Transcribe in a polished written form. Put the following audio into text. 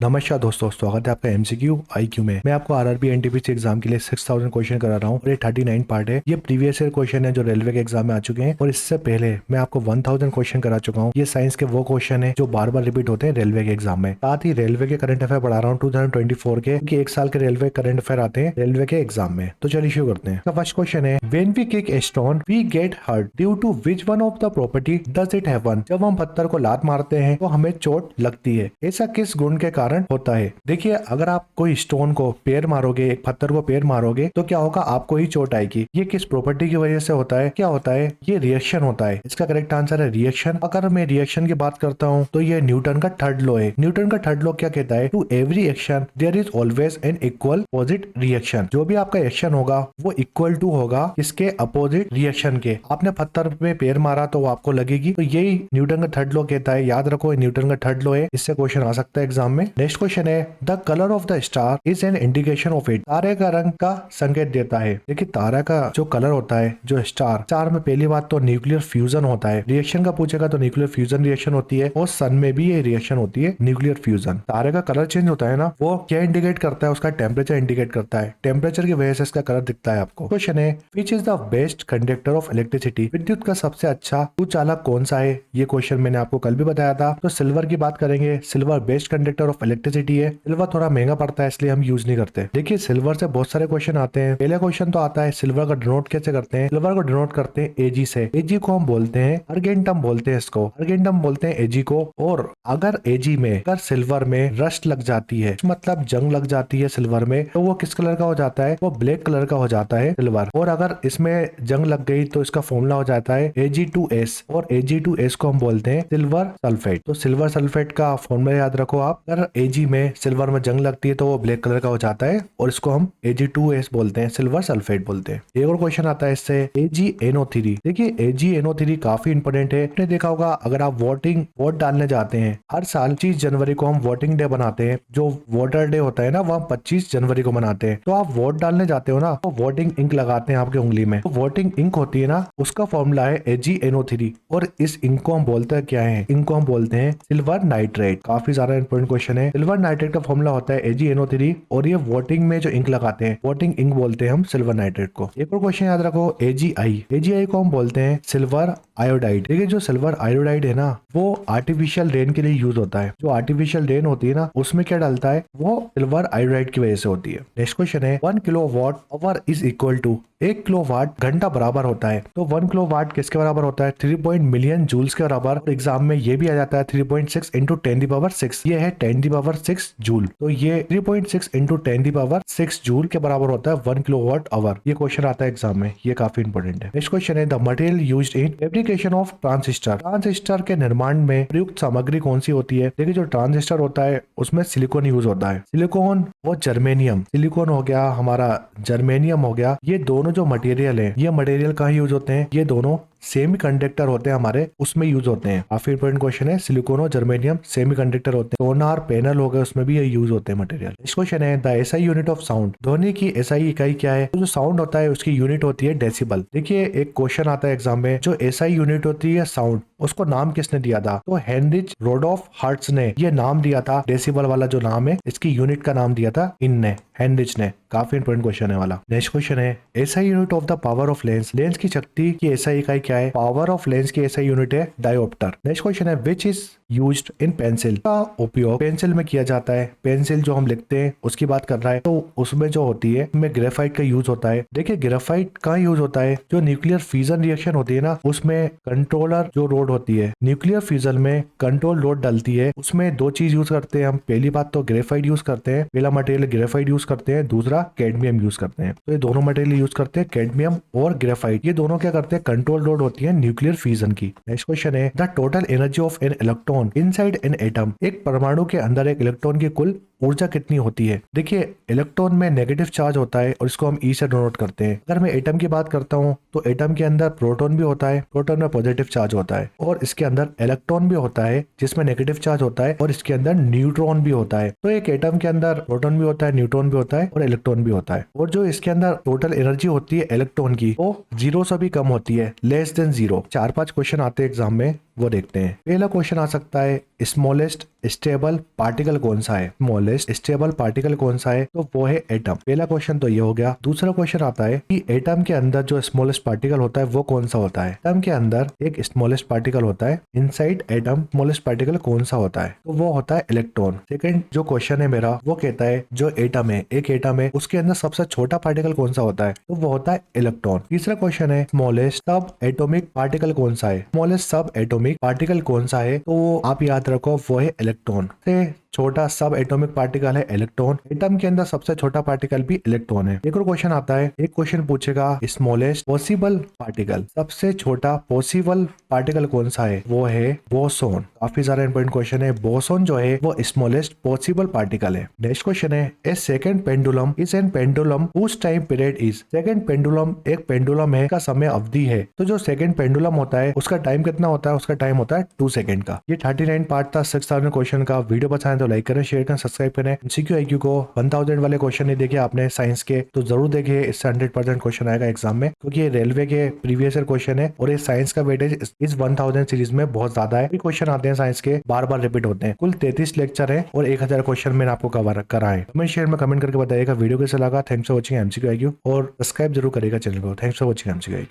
नमस्कार दोस्तों, स्वागत है आपका एमसीक्यू आईक्यू में। मैं आपको आरआरबी एनटीपीसी एग्जाम के लिए 6000 क्वेश्चन करा रहा हूँ और ये 39 पार्ट है। ये प्रीवियस ईयर क्वेश्चन है जो रेलवे के एग्जाम में आ चुके हैं और इससे पहले मैं आपको 1000 क्वेश्चन करा चुका हूँ। ये साइंस के वो क्वेश्चन है जो बार बार रिपीट होते हैं रेलवे के एग्जाम में। साथ ही रेलवे के करंट अफेयर पढ़ा रहा हूँ 2024 के, क्योंकि एक साल के रेलवे करंट अफेयर आते हैं रेलवे के एग्जाम में। तो चलिए शुरू करते हैं। फर्स्ट क्वेश्चन है, when we kick a stone we get hurt due to which one of the property does it have one. जब हम पत्थर को लात मारते हैं तो हमें चोट लगती है, ऐसा किस गुण के कारण होता है। देखिए, अगर आप कोई स्टोन को पैर मारोगे, एक पत्थर को पैर मारोगे तो क्या होगा, आपको ही चोट आएगी। ये किस प्रॉपर्टी की वजह से होता है, क्या होता है, ये रिएक्शन होता है। इसका करेक्ट आंसर है रिएक्शन। अगर मैं रिएक्शन की बात करता हूँ तो ये न्यूटन का थर्ड लॉ है। न्यूटन का थर्ड लॉ क्या कहता है, to every action there is always an equal opposite reaction. जो भी आपका एक्शन होगा वो इक्वल टू होगा इसके अपोजिट रिएक्शन के। आपने पत्थर में पैर मारा तो वो आपको लगेगी। तो यही न्यूटन का थर्ड लॉ कहता है। याद रखो, न्यूटन का थर्ड लॉ है, इससे क्वेश्चन आ सकता है एग्जाम में। नेक्स्ट क्वेश्चन है, the colour of the star is an indication of it. तारे का रंग का संकेत देता है। देखिए, तारा का जो कलर होता है, जो स्टार में पहली बात तो न्यूक्लियर फ्यूजन होता है। रिएक्शन का पूछेगा तो न्यूक्लियर फ्यूजन रिएक्शन होती है और सन में भी ये रिएक्शन होती है, न्यूक्लियर फ्यूजन। तारे का कलर चेंज होता है ना, वो क्या इंडिकेट करता है, उसका टेम्परेचर इंडिकेट करता है। टेम्परेचर की वजह से इसका कलर दिखता है आपको। क्वेश्चन है, which is the best conductor of electricity. विद्युत का सबसे अच्छा सुचालक कौन सा है। ये क्वेश्चन मैंने आपको कल भी बताया था। तो सिल्वर की बात करेंगे, silver best conductor of electricity है। सिल्वर थोड़ा महंगा पड़ता है इसलिए हम यूज नहीं करते। देखिए, सिल्वर से बहुत सारे क्वेश्चन आते हैं। पहले क्वेश्चन तो आता है, सिल्वर का डिनोट कैसे करते हैं। सिल्वर को डिनोट करते हैं एजी से। एजी को हम बोलते हैं अर्गेंटम, बोलते हैं इसको अर्गेंटम बोलते हैं एजी को। और अगर एजी में, अगर सिल्वर में रस्ट लग जाती है, मतलब जंग लग जाती है सिल्वर में, तो वो किस कलर का हो जाता है, वो ब्लैक कलर का हो जाता है सिल्वर। और अगर इसमें जंग लग गई तो इसका फॉर्मूला हो जाता है Ag2S, और Ag2S को हम बोलते हैं सिल्वर सल्फेट। तो सिल्वर सल्फेट का फॉर्मूला याद रखो आप। अगर एजी में, सिल्वर में जंग लगती है तो वो ब्लैक कलर का हो जाता है और इसको हम Ag2S बोलते हैं, सिल्वर सल्फेट बोलते हैं। एक और क्वेश्चन आता है इससे, AgNO3। देखिए, AgNO3 काफी इंपोर्टेंट है। आपने देखा होगा, अगर आप वोट डालने जाते हैं, हर साल 25 जनवरी को हम वोटिंग डे बनाते हैं। जो वोटर डे होता है ना, वो हम 25 जनवरी को मनाते हैं। तो आप वोट डालने जाते हो ना, तो वोटिंग इंक लगाते हैं आपके उंगली में। तो वोटिंग इंक होती है ना, उसका फॉर्मूला है AgNO3। और इस इंक को हम बोलते हैं, क्या है, इंक को हम बोलते हैं सिल्वर नाइट्रेट। काफी ज्यादा इंपोर्टेंट क्वेश्चन है। सिल्वर नाइट्रेट का फॉर्मूला होता है AgNO3 और ये वोटिंग में जो इंक लगाते हैं, वोटिंग इंक बोलते हैं हम सिल्वर नाइट्रेट को। एक और क्वेश्चन याद रखो, AgI को हम बोलते हैं सिल्वर आयोडाइड। देखिए, जो सिल्वर आयोडाइड है ना, वो आर्टिफिशियल रेन के लिए यूज होता है। जो आर्टिफिशियल रेन होती है ना, उसमें क्या डालता है, वो सिल्वर आयोडाइड की वजह से होती है। नेक्स्ट क्वेश्चन है, 1 kilowatt hour is equal to, 1 kilowatt घंटा बराबर होता है। तो 1 किलोवाट किसके बराबर होता है, 3 मिलियन जूल्स के बराबर। और एग्जाम में ये भी आ जाता है 3.6 इंटू 10⁻6। ये है 10⁻6 जूल। तो ये 3.6 इंटू 10⁻6 जूल के बराबर होता है 1 किलोवाट आवर। ये क्वेश्चन आता है एग्जाम में, ये काफी इंपोर्टेंट है। नेक्स्ट क्वेश्चन है, the material used in fabrication of transistor. Transistor के निर्माण में प्रयुक्त सामग्री कौन सी होती है। देखिए, जो ट्रांजिस्टर होता है उसमें सिलिकॉन यूज होता है। सिलिकॉन और जर्मेनियम, सिलिकॉन हो गया हमारा, जर्मेनियम हो गया। ये दोनों जो मटेरियल है, ये मटेरियल कहाँ यूज होते हैं, ये दोनों सेमीकंडक्टर होते हैं हमारे, उसमें यूज होते हैं। काफी इंपोर्टेंट क्वेश्चन है। सिलिकॉन और जर्मेनियम सेमीकंडक्टर होते हैं। सोनार पैनल हो गए, उसमें भी ये यूज होते हैं मटेरियल। इस क्वेश्चन है, the SI unit of sound. ध्वनि की एसआई इकाई क्या है। तो जो साउंड होता है उसकी यूनिट होती है डेसिबल। देखिए, एक क्वेश्चन आता है एग्जाम में, जो एसआई यूनिट होती है साउंड, उसको नाम किसने दिया था। तो हेनरिच रोडोल्फ हर्ट्ज ने ये नाम दिया था। डेसिबल वाला जो नाम है, इसकी यूनिट का नाम दिया था इनने, हेनरिच ने। काफी इंपोर्टेंट क्वेश्चन है वाला। नेक्स्ट क्वेश्चन है, SI unit of the power of lens. Lens की शक्ति की एसआई इकाई क्या है। पावर ऑफ लेंस की एसआई यूनिट है डायोप्टर। नेक्स्ट क्वेश्चन है, which is used in pencil. का उपयोग पेंसिल में किया जाता है। पेंसिल जो हम लिखते हैं उसकी बात कर रहा है, तो उसमें जो होती है, उसमें ग्रेफाइट का यूज होता है। देखिए, ग्रेफाइट कहाँ यूज होता है, जो न्यूक्लियर फ्यूजन रिएक्शन होती है ना, उसमें कंट्रोलर जो रोड होती है, न्यूक्लियर फ्यूजन में कंट्रोल रोड डलती है, उसमें दो चीज यूज करते हैं हम। पहली बात तो ग्रेफाइट यूज करते हैं, पहला मटेरियल ग्रेफाइट यूज करते हैं, दूसरा कैडमियम यूज करते हैं। तो ये दोनों मटेरियल यूज करते हैं, कैडमियम और ग्रेफाइट। ये दोनों क्या करते हैं, कंट्रोल रोड होती है न्यूक्लियर फ्यूजन की। नेक्स्ट क्वेश्चन है, the total energy of an electron inside an atom. एक परमाणु के अंदर एक इलेक्ट्रॉन की कुल ऊर्जा कितनी होती है। देखिए, इलेक्ट्रॉन में नेगेटिव चार्ज होता है और इसको हम ई से डिनोट करते हैं। अगर मैं एटम की बात करता हूँ तो एटम के अंदर प्रोटॉन भी होता है, प्रोटॉन में पॉजिटिव चार्ज होता है, और इसके अंदर इलेक्ट्रॉन भी होता है जिसमें नेगेटिव चार्ज होता है, और इसके अंदर न्यूट्रॉन भी होता है। तो एक एटम के अंदर प्रोटॉन भी होता है, न्यूट्रॉन भी होता है और इलेक्ट्रॉन भी होता है। और जो इसके अंदर टोटल एनर्जी होती है इलेक्ट्रॉन की, वो 0 से भी कम होती है, लेस देन 0। 4-5 क्वेश्चन आते हैं एग्जाम में वो देखते हैं। पहला क्वेश्चन आ सकता है स्मॉलेस्ट स्टेबल पार्टिकल कौन सा है। स्मॉलेस्ट स्टेबल पार्टिकल कौन सा है, तो वो है एटम। पहला क्वेश्चन तो ये हो गया। दूसरा क्वेश्चन आता है कि एटम के अंदर जो स्मॉलेस्ट पार्टिकल होता है वो कौन सा होता है। एटम के अंदर एक स्मॉलेस्ट पार्टिकल होता है, इनसाइड एटम स्मॉलेस्ट पार्टिकल कौन सा होता है, तो वो होता है इलेक्ट्रॉन। सेकंड जो क्वेश्चन है मेरा वो कहता है जो एटम है, एक एटम है, उसके अंदर सबसे छोटा पार्टिकल कौन सा होता है, तो वो होता है इलेक्ट्रॉन। तीसरा क्वेश्चन है स्मॉलेस्ट सब एटॉमिक पार्टिकल कौन सा है। स्मॉलेस्ट सब एटॉमिक पार्टिकल कौन सा है, तो वो आप याद रखो वो है इलेक्ट्रॉन। से छोटा सब एटॉमिक पार्टिकल है इलेक्ट्रॉन। एटम के अंदर सबसे छोटा पार्टिकल भी इलेक्ट्रॉन है। एक और क्वेश्चन आता है, एक क्वेश्चन पूछेगा स्मॉलेस्ट पॉसिबल पार्टिकल, सबसे छोटा पॉसिबल पार्टिकल कौन सा है, वो है बोसोन। काफी सारा इंपॉर्टेंट क्वेश्चन है। बोसोन जो है वो स्मॉलेस्ट पॉसिबल पार्टिकल है। नेक्स्ट क्वेश्चन है a second pendulum is an pendulum whose time period is. Second pendulum एक पेंडुलम है का समय अवधि है, तो जो सेकंड पेंडुलम होता है उसका टाइम कितना होता है, उसका टाइम होता है 2 सेकंड का। ये 39 पार्ट था 6000 क्वेश्चन का। वीडियो पसंद है तो लाइक करें, शेयर करें, सब्सक्राइब करें। एमसीक्यू आईक्यू को 1000 वाले क्वेश्चन नहीं देखे आपने साइंस के, तो जरूर देखिए, इससे 100% क्वेश्चन आएगा एग्जाम में, क्योंकि ये रेलवे के प्रीवियस ईयर क्वेश्चन है और ये साइंस का वेटेज इस 1000 सीरीज में बहुत ज्यादा है। क्वेश्चन आते हैं साइंस के, बार बार रिपीट होते हैं। कुल 33 लेक्चर है और 1000 क्वेश्चन मैंने आपको कवर करा है। कमेंट शेयर में कमेंट करके बताइएगा वीडियो कैसा लगा। Thanks for watching MCQ IQ, और सब्सक्राइब जरूर करेगा चैनल को। Thanks for watching MCQ IQ.